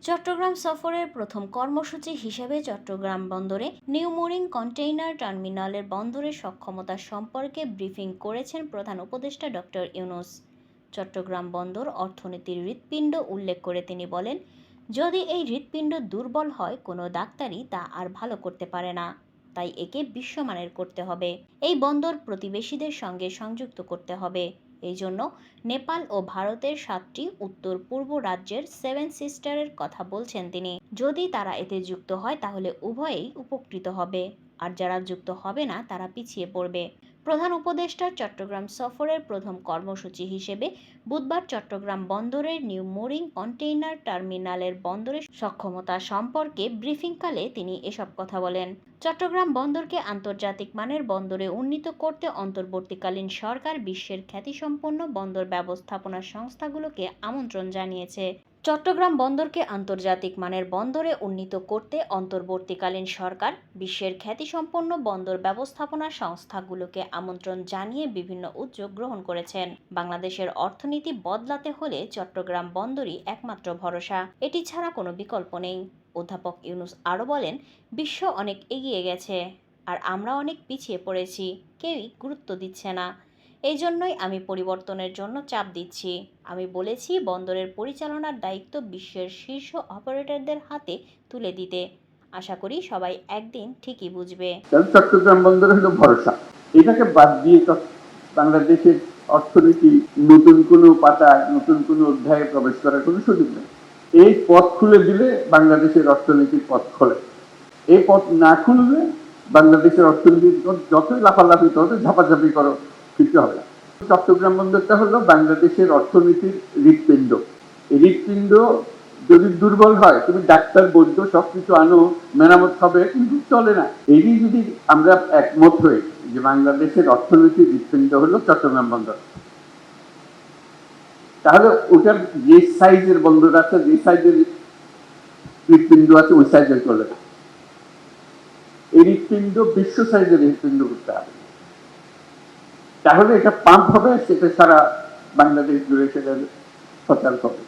চট্টগ্রাম সফরের প্রথম কর্মসূচি হিসেবে চট্টগ্রাম বন্দরে নিউ মুরিং কন্টেইনার টার্মিনালের বন্দরের সক্ষমতা সম্পর্কে ব্রিফিং করেছেন প্রধান উপদেষ্টা ডক্টর ইউনূস। চট্টগ্রাম বন্দর অর্থনীতির হৃৎপিণ্ড উল্লেখ করে তিনি বলেন, যদি এই হৃৎপিণ্ড দুর্বল হয় কোনো ডাক্তারই তা আর ভালো করতে পারে না, তাই একে বিশ্বমানের করতে হবে। এই বন্দর প্রতিবেশীদের সঙ্গে সংযুক্ত করতে হবে। এই জন্য নেপাল ও ভারতের 7টি উত্তর পূর্ব রাজ্যের 7 সিস্টারের কথা বলছেন তিনি। যদি তারা এতে যুক্ত হয় তাহলে উভয়েই উপকৃত হবে, আর যারা যুক্ত হবে না তারা পিছিয়ে পড়বে। প্রধান উপদেষ্টার চট্টগ্রাম সফরের প্রথম কর্মসূচি হিসেবে বুধবার চট্টগ্রাম বন্দরের নিউ মুরিং কন্টেইনার টার্মিনালের বন্দরের সক্ষমতা সম্পর্কে ব্রিফিংকালে তিনি এসব কথা বলেন। চট্টগ্রাম বন্দরকে আন্তর্জাতিক মানের বন্দরে উন্নীত করতে অন্তর্বর্তীকালীন সরকার বিশ্বের খ্যাতিসম্পন্ন বন্দর ব্যবস্থাপনা সংস্থাগুলোকে আমন্ত্রণ জানিয়েছে। চট্টগ্রাম বন্দরকে আন্তর্জাতিক মানের বন্দরে উন্নীত করতে অন্তর্বর্তীকালীন সরকার বিশ্বের খ্যাতিসম্পন্ন বন্দর ব্যবস্থাপনা সংস্থাগুলোকে আমন্ত্রণ জানিয়ে বিভিন্ন উদ্যোগ গ্রহণ করেছেন। বাংলাদেশের অর্থনীতি বদলাতে হলে চট্টগ্রাম বন্দরই একমাত্র ভরসা, এটি ছাড়া কোনো বিকল্প নেই। অধ্যাপক ইউনূস আরও বলেন, বিশ্ব অনেক এগিয়ে গেছে আর আমরা অনেক পিছিয়ে পড়েছি, কেউই গুরুত্ব দিচ্ছে না। এই জন্যই আমি পরিবর্তনের জন্য চাপ দিচ্ছি। আমি বলেছি বন্দরের পরিচালনার দায়িত্ব বিশ্বের শীর্ষ অপারেটরদের হাতে তুলে দিতে। আশা করি সবাই একদিন ঠিকই বুঝবে। চট্টগ্রাম বন্দর হলো ভরসা। এটাকে বাদ দিয়ে বাংলাদেশের অর্থনীতি নতুন কোনো পাতায় নতুন কোনো অধ্যায়ে প্রবেশ করার কোনো সুযোগ নেই। এই পথ খুলে দিলে বাংলাদেশের অর্থনীতির পথ খোলে। এই পথ না খুললে বাংলাদেশের অর্থনীতির যতই লাফালাফি করো, ঝাপাঝাপি করো, কিছু হবে না। চট্টগ্রাম বন্দরটা হলো বাংলাদেশের অর্থনীতির হৃৎপিণ্ড। এই হৃৎপিণ্ড যদি দুর্বল হয়, তুমি ডাক্তার বৈদ্য সবকিছু আনো, মেরামত হবে, কিন্তু চলে না। এই যদি আমরা একমত হই যে বাংলাদেশের অর্থনীতির হৃৎপিণ্ড হলো চট্টগ্রাম বন্দর, তাহলে ওটার যে সাইজের বন্দর আছে, যে সাইজের হৃৎপিণ্ড আছে, ওই সাইজের চলে না। এই হৃৎপিণ্ড বিশ্ব সাইজের হৃৎপিণ্ড করতে হবে, তাহলে এটা পাম্প হবে, সেটা সারা বাংলাদেশ জুড়ে সেটা সচল হবে।